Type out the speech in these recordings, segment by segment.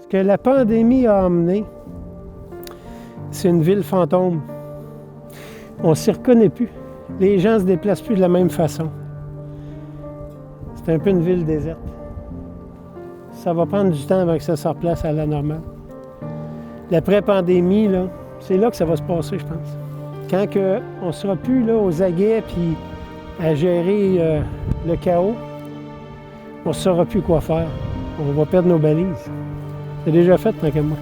Ce que la pandémie a amené, c'est une ville fantôme. On ne s'y reconnaît plus. Les gens ne se déplacent plus de la même façon. C'est un peu une ville déserte. Ça va prendre du temps avant que ça se replace à la normale. L'après-pandémie, là, c'est là que ça va se passer, je pense. Quand on ne sera plus là, aux aguets puis à gérer le chaos, on ne saura plus quoi faire. On va perdre nos balises. C'est déjà fait, tant qu'à moi.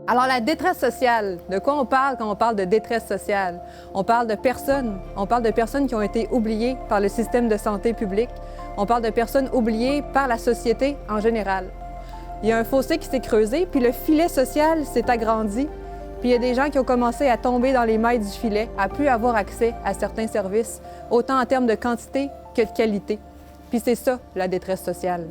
Alors, la détresse sociale, de quoi on parle quand on parle de détresse sociale? On parle de personnes qui ont été oubliées par le système de santé publique. On parle de personnes oubliées par la société en général. Il y a un fossé qui s'est creusé, puis le filet social s'est agrandi. Puis il y a des gens qui ont commencé à tomber dans les mailles du filet, à plus avoir accès à certains services, autant en termes de quantité que de qualité. Puis c'est ça, la détresse sociale.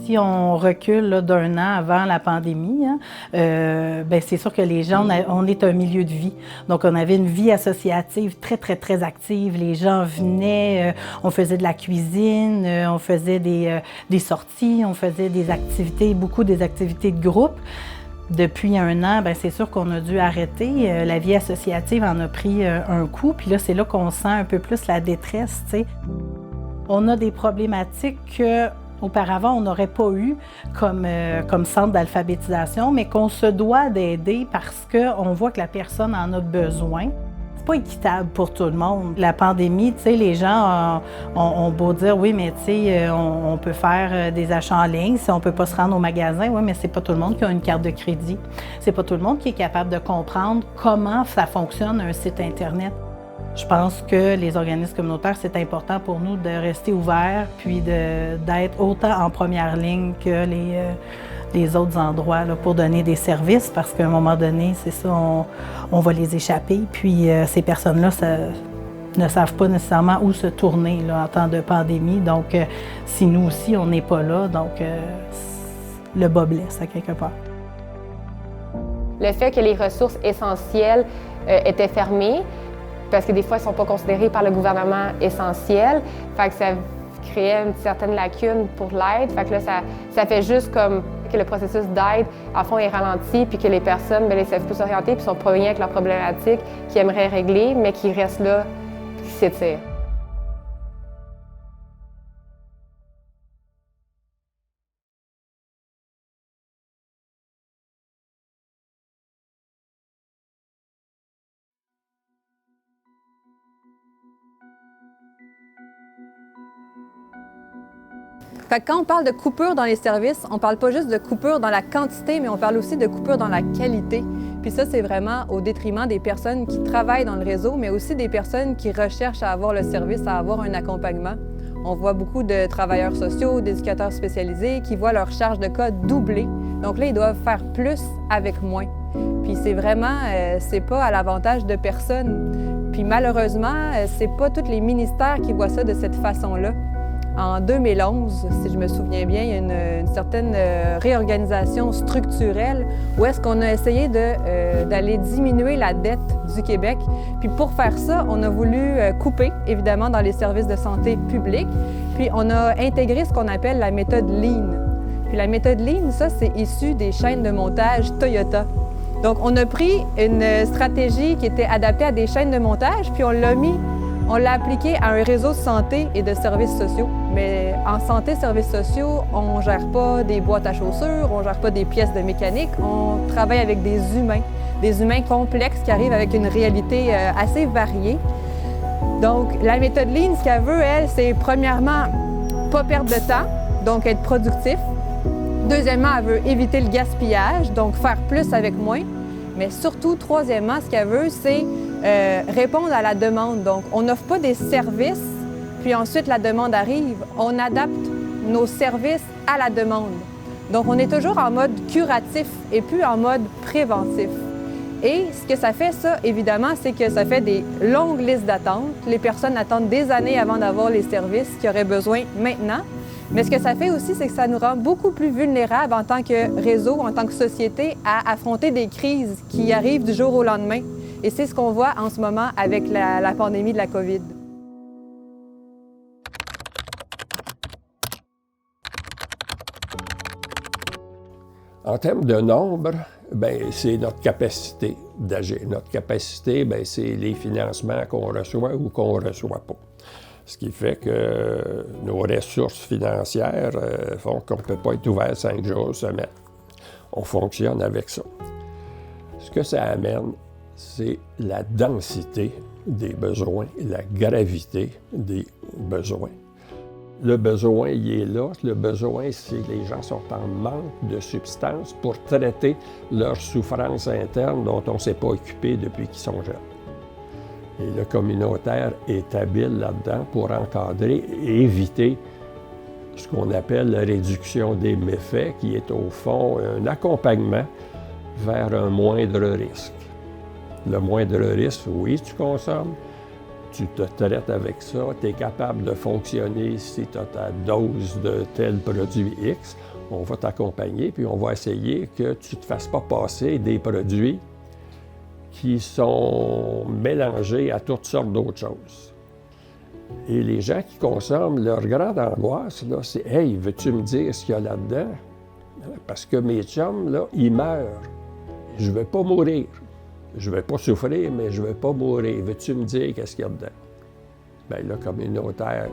Si on recule d'un an avant la pandémie, c'est sûr que les gens, on est un milieu de vie. Donc, on avait une vie associative très, très, très active. Les gens venaient, on faisait de la cuisine, on faisait des sorties, on faisait des activités, beaucoup des activités de groupe. Depuis un an, c'est sûr qu'on a dû arrêter. La vie associative en a pris un coup. Puis là, c'est là qu'on sent un peu plus la détresse, tu sais. On a des problématiques que auparavant, on n'aurait pas eu comme centre d'alphabétisation, mais qu'on se doit d'aider parce qu'on voit que la personne en a besoin. C'est pas équitable pour tout le monde. La pandémie, tu sais, les gens ont beau dire, oui, mais tu sais, on peut faire des achats en ligne, si on peut pas se rendre au magasin, oui, mais c'est pas tout le monde qui a une carte de crédit. C'est pas tout le monde qui est capable de comprendre comment ça fonctionne un site Internet. Je pense que les organismes communautaires, c'est important pour nous de rester ouverts puis d'être autant en première ligne que les autres endroits là, pour donner des services parce qu'à un moment donné, c'est ça, on va les échapper. Puis ces personnes-là ne savent pas nécessairement où se tourner là, en temps de pandémie. Donc, si nous aussi, on n'est pas là, donc le bas blesse à quelque part. Le fait que les ressources essentielles étaient fermées, parce que des fois, ils ne sont pas considérés par le gouvernement essentiels. Fait que ça créait une certaine lacune pour l'aide. Fait que là, ça fait juste comme que le processus d'aide, à fond, est ralenti, puis que les personnes, ils savent plus s'orienter, puis sont premiers avec leurs problématiques qu'ils aimeraient régler, mais qui restent là, puis qui s'étirent. Fait que quand on parle de coupure dans les services, on parle pas juste de coupure dans la quantité, mais on parle aussi de coupure dans la qualité. Puis ça, c'est vraiment au détriment des personnes qui travaillent dans le réseau, mais aussi des personnes qui recherchent à avoir le service, à avoir un accompagnement. On voit beaucoup de travailleurs sociaux, d'éducateurs spécialisés qui voient leur charge de cas doubler. Donc là, ils doivent faire plus avec moins. Puis c'est vraiment, c'est pas à l'avantage de personne. Puis malheureusement, c'est pas tous les ministères qui voient ça de cette façon-là. En 2011, si je me souviens bien, il y a une certaine réorganisation structurelle où est-ce qu'on a essayé d'aller diminuer la dette du Québec. Puis pour faire ça, on a voulu couper, évidemment, dans les services de santé publique. Puis on a intégré ce qu'on appelle la méthode Lean. Puis la méthode Lean, ça, c'est issu des chaînes de montage Toyota. Donc on a pris une stratégie qui était adaptée à des chaînes de montage, puis on l'a appliqué à un réseau de santé et de services sociaux. Mais en santé, services sociaux, on ne gère pas des boîtes à chaussures, on ne gère pas des pièces de mécanique, on travaille avec des humains complexes qui arrivent avec une réalité assez variée. Donc, la méthode Lean, ce qu'elle veut, elle, c'est premièrement, pas perdre de temps, donc être productif. Deuxièmement, elle veut éviter le gaspillage, donc faire plus avec moins. Mais surtout, troisièmement, ce qu'elle veut, c'est répondre à la demande. Donc, on n'offre pas des services, puis ensuite la demande arrive. On adapte nos services à la demande. Donc, on est toujours en mode curatif et plus en mode préventif. Et ce que ça fait, ça, évidemment, c'est que ça fait des longues listes d'attente. Les personnes attendent des années avant d'avoir les services qu'ils auraient besoin maintenant. Mais ce que ça fait aussi, c'est que ça nous rend beaucoup plus vulnérables en tant que réseau, en tant que société, à affronter des crises qui arrivent du jour au lendemain. Et c'est ce qu'on voit en ce moment avec la pandémie de la COVID. En termes de nombre, bien, c'est notre capacité d'agir. Notre capacité, bien, c'est les financements qu'on reçoit ou qu'on ne reçoit pas. Ce qui fait que nos ressources financières font qu'on ne peut pas être ouvert 5 jours semaine. On fonctionne avec ça. Ce que ça amène, c'est la densité des besoins, la gravité des besoins. Le besoin, il est là. Le besoin, c'est que les gens sont en manque de substances pour traiter leurs souffrances internes dont on ne s'est pas occupé depuis qu'ils sont jeunes. Et le communautaire est habile là-dedans pour encadrer et éviter ce qu'on appelle la réduction des méfaits, qui est au fond un accompagnement vers un moindre risque. Le moindre risque, oui, tu consommes, tu te traites avec ça, tu es capable de fonctionner si tu as ta dose de tel produit X, on va t'accompagner, puis on va essayer que tu ne te fasses pas passer des produits qui sont mélangés à toutes sortes d'autres choses. Et les gens qui consomment, leur grande angoisse, là, c'est « Hey, veux-tu me dire ce qu'il y a là-dedans? Parce que mes chums, là, ils meurent. Je ne veux pas mourir. Je ne vais pas souffrir, mais je ne veux pas mourir. Veux-tu me dire qu'est-ce qu'il y a dedans? » Bien, là, communautaire,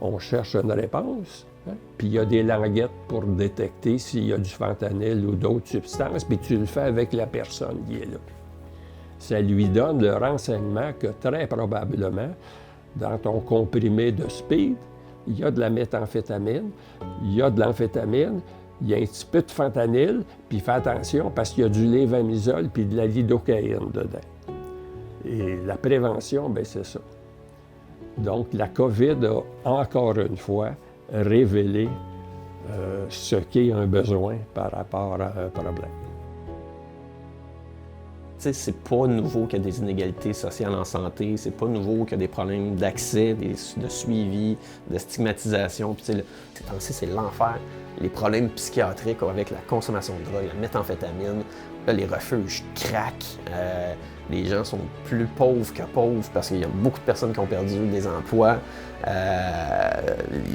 on cherche une réponse. Hein? Puis il y a des languettes pour détecter s'il y a du fentanyl ou d'autres substances, puis tu le fais avec la personne qui est là. Ça lui donne le renseignement que très probablement, dans ton comprimé de speed, il y a de la méthamphétamine, il y a de l'amphétamine, il y a un petit peu de fentanyl, puis fais attention parce qu'il y a du lévamisole puis de la lidocaïne dedans. Et la prévention, bien, c'est ça. Donc, la COVID a encore une fois révélé ce qu'est un besoin par rapport à un problème. C'est pas nouveau qu'il y a des inégalités sociales en santé, c'est pas nouveau qu'il y a des problèmes d'accès, de suivi, de stigmatisation. Puis, ces temps-ci, c'est l'enfer. Les problèmes psychiatriques avec la consommation de drogue, la méthamphétamine, là, les refuges craquent. Les gens sont plus pauvres que pauvres parce qu'il y a beaucoup de personnes qui ont perdu des emplois.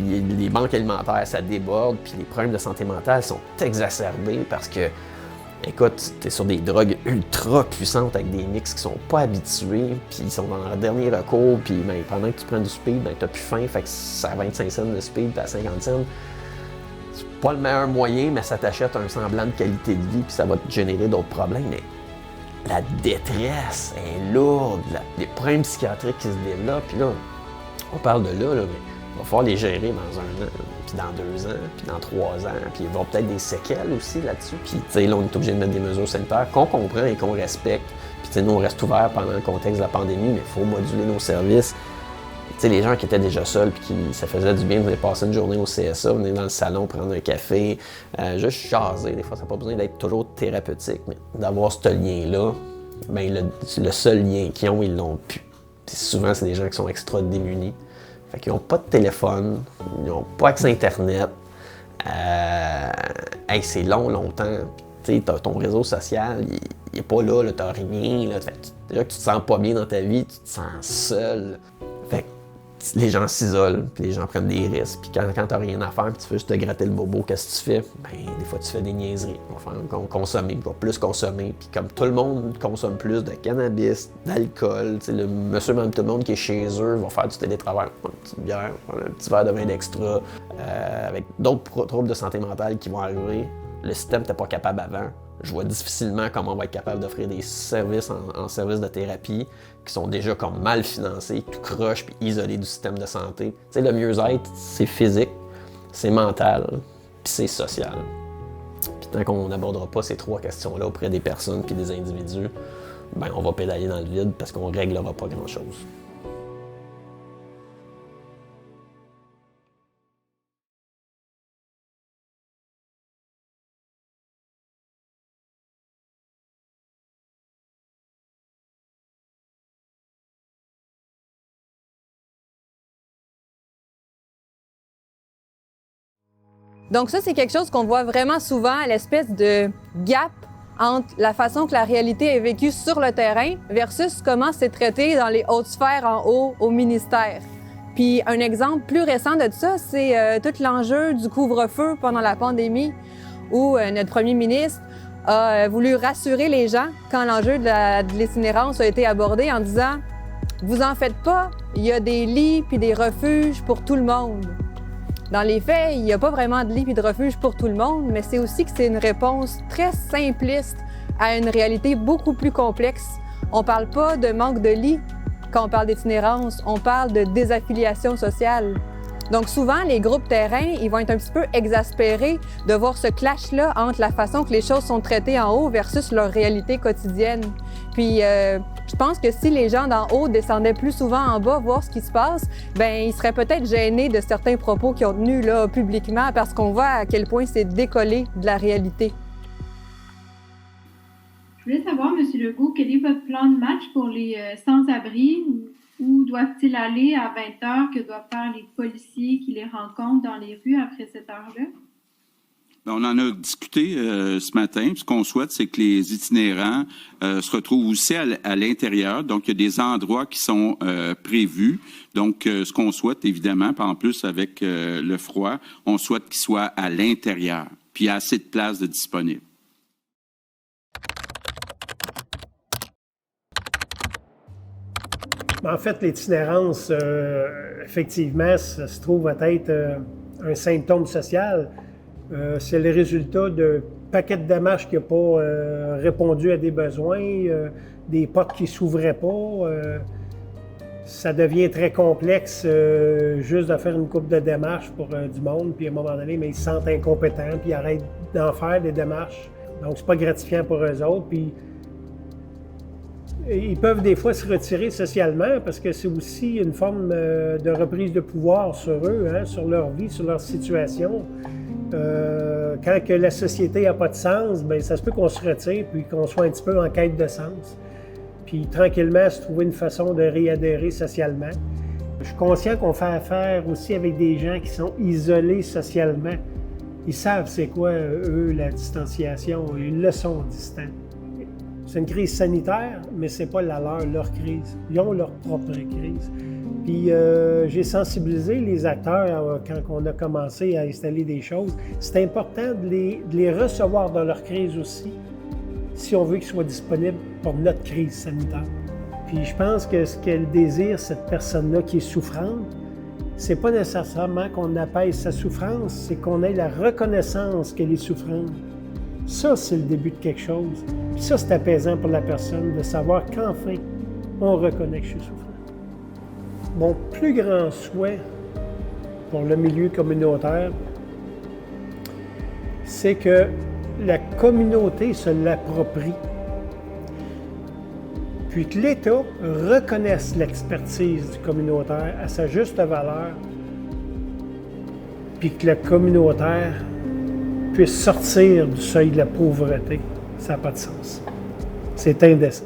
Les banques alimentaires, ça déborde, puis les problèmes de santé mentale sont exacerbés parce que écoute, tu es sur des drogues ultra puissantes avec des mix qui sont pas habitués, puis ils sont dans leur dernier recours, puis ben, pendant que tu prends du speed, ben, tu n'as plus faim, fait que ça à 25 cents de speed, tu à 50 cents. C'est pas le meilleur moyen, mais ça t'achète un semblant de qualité de vie, puis ça va te générer d'autres problèmes. Mais la détresse est lourde, les problèmes psychiatriques qui se développent, puis là, on parle de là, mais il va falloir les gérer dans 1 an, puis dans 2 ans, puis dans 3 ans, puis il va y avoir peut-être des séquelles aussi là-dessus. Puis, tu sais, là, on est obligé de mettre des mesures sanitaires qu'on comprend et qu'on respecte. Puis, tu sais, nous, on reste ouverts pendant le contexte de la pandémie, mais il faut moduler nos services. Tu sais, les gens qui étaient déjà seuls, puis qui ça faisait du bien de venir passer une journée au CSA, venir dans le salon, prendre un café, juste jaser. Des fois, ça n'a pas besoin d'être toujours thérapeutique, mais d'avoir ce lien-là, bien, le seul lien qu'ils ont, ils l'ont plus. Puis souvent, c'est des gens qui sont extra démunis. Fait qu'ils n'ont pas de téléphone, ils n'ont pas accès à Internet. Hey, c'est longtemps. Tu sais, ton réseau social, il n'est pas là, tu n'as rien. Là. Déjà que tu te sens pas bien dans ta vie, tu te sens seul. Fait que les gens s'isolent, puis les gens prennent des risques. Puis quand tu n'as rien à faire, puis tu fais juste te gratter le bobo, qu'est-ce que tu fais? Ben, des fois, tu fais des niaiseries. On va consommer, on va plus consommer. Puis comme tout le monde consomme plus de cannabis, d'alcool, le monsieur, même tout le monde qui est chez eux va faire du télétravail. Une petite bière, un petit verre de vin d'extra, avec d'autres troubles de santé mentale qui vont arriver. Le système n'était pas capable avant. Je vois difficilement comment on va être capable d'offrir des services en services de thérapie qui sont déjà comme mal financés, tout croche puis isolés du système de santé. Tu sais, le mieux-être, c'est physique, c'est mental, puis c'est social. Puis tant qu'on n'abordera pas ces 3 questions-là auprès des personnes puis des individus, ben on va pédaler dans le vide parce qu'on ne réglera pas grand-chose. Donc ça, c'est quelque chose qu'on voit vraiment souvent, l'espèce de gap entre la façon que la réalité est vécue sur le terrain versus comment c'est traité dans les hautes sphères en haut au ministère. Puis un exemple plus récent de ça, c'est tout l'enjeu du couvre-feu pendant la pandémie où notre premier ministre a voulu rassurer les gens quand l'enjeu de l'itinérance a été abordé en disant « Vous en faites pas, il y a des lits puis des refuges pour tout le monde ». Dans les faits, il n'y a pas vraiment de lits puis de refuges pour tout le monde, mais c'est aussi que c'est une réponse très simpliste à une réalité beaucoup plus complexe. On parle pas de manque de lits quand on parle d'itinérance, on parle de désaffiliation sociale. Donc souvent, les groupes terrains, ils vont être un petit peu exaspérés de voir ce clash-là entre la façon que les choses sont traitées en haut versus leur réalité quotidienne. Puis je pense que si les gens d'en haut descendaient plus souvent en bas voir ce qui se passe, bien, ils seraient peut-être gênés de certains propos qu'ils ont tenus là publiquement parce qu'on voit à quel point c'est décollé de la réalité. Je voulais savoir, M. Legault, quel est votre plan de match pour les sans-abri? Où doivent-ils aller à 20 heures? Que doivent faire les policiers qui les rencontrent dans les rues après cette heure-là? On en a discuté ce matin. Ce qu'on souhaite, c'est que les itinérants se retrouvent aussi à l'intérieur. Donc, il y a des endroits qui sont prévus. Donc, ce qu'on souhaite, évidemment, en plus avec le froid, on souhaite qu'ils soient à l'intérieur. Puis, il y a assez de places de disponibles. En fait, l'itinérance, effectivement, ça se trouve être un symptôme social. C'est le résultat d'un paquet de démarches qui n'a pas répondu à des besoins, des portes qui ne s'ouvraient pas. Ça devient très complexe juste de faire une couple de démarches pour du monde, puis à un moment donné, mais ils se sentent incompétents, puis ils arrêtent d'en faire des démarches. Donc, c'est pas gratifiant pour eux autres. Puis, ils peuvent des fois se retirer socialement parce que c'est aussi une forme de reprise de pouvoir sur eux, hein, sur leur vie, sur leur situation. Quand que la société n'a pas de sens, bien, ça se peut qu'on se retire puis qu'on soit un petit peu en quête de sens. Puis tranquillement se trouver une façon de réadhérer socialement. Je suis conscient qu'on fait affaire aussi avec des gens qui sont isolés socialement. Ils savent c'est quoi, eux, la distanciation. Ils le sont distants. C'est une crise sanitaire, mais c'est pas leur crise. Ils ont leur propre crise. Puis j'ai sensibilisé les acteurs quand on a commencé à installer des choses. C'est important de les recevoir dans leur crise aussi, si on veut qu'ils soient disponibles pour notre crise sanitaire. Puis je pense que ce qu'elle désire, cette personne-là qui est souffrante, c'est pas nécessairement qu'on apaise sa souffrance, c'est qu'on ait la reconnaissance qu'elle est souffrante. Ça, c'est le début de quelque chose. Puis ça, c'est apaisant pour la personne de savoir qu'enfin, on reconnaît que je suis souffrant. Mon plus grand souhait pour le milieu communautaire, c'est que la communauté se l'approprie, puis que l'État reconnaisse l'expertise du communautaire à sa juste valeur, puis que le communautaire puisse sortir du seuil de la pauvreté. Ça n'a pas de sens. C'est indécent.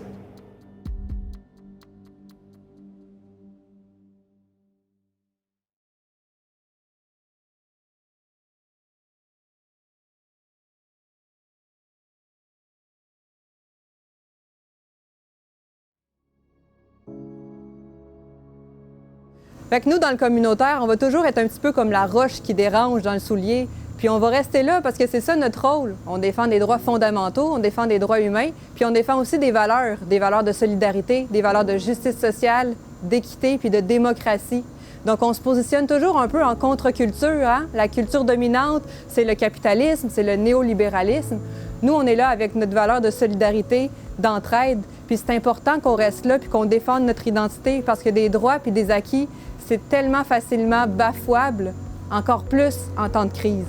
Fait que nous, dans le communautaire, on va toujours être un petit peu comme la roche qui dérange dans le soulier. Puis on va rester là parce que c'est ça notre rôle. On défend des droits fondamentaux, on défend des droits humains, puis on défend aussi des valeurs de solidarité, des valeurs de justice sociale, d'équité puis de démocratie. Donc on se positionne toujours un peu en contre-culture, hein? La culture dominante, c'est le capitalisme, c'est le néolibéralisme. Nous, on est là avec notre valeur de solidarité, d'entraide, puis c'est important qu'on reste là puis qu'on défende notre identité parce que des droits puis des acquis, c'est tellement facilement bafouable, encore plus en temps de crise.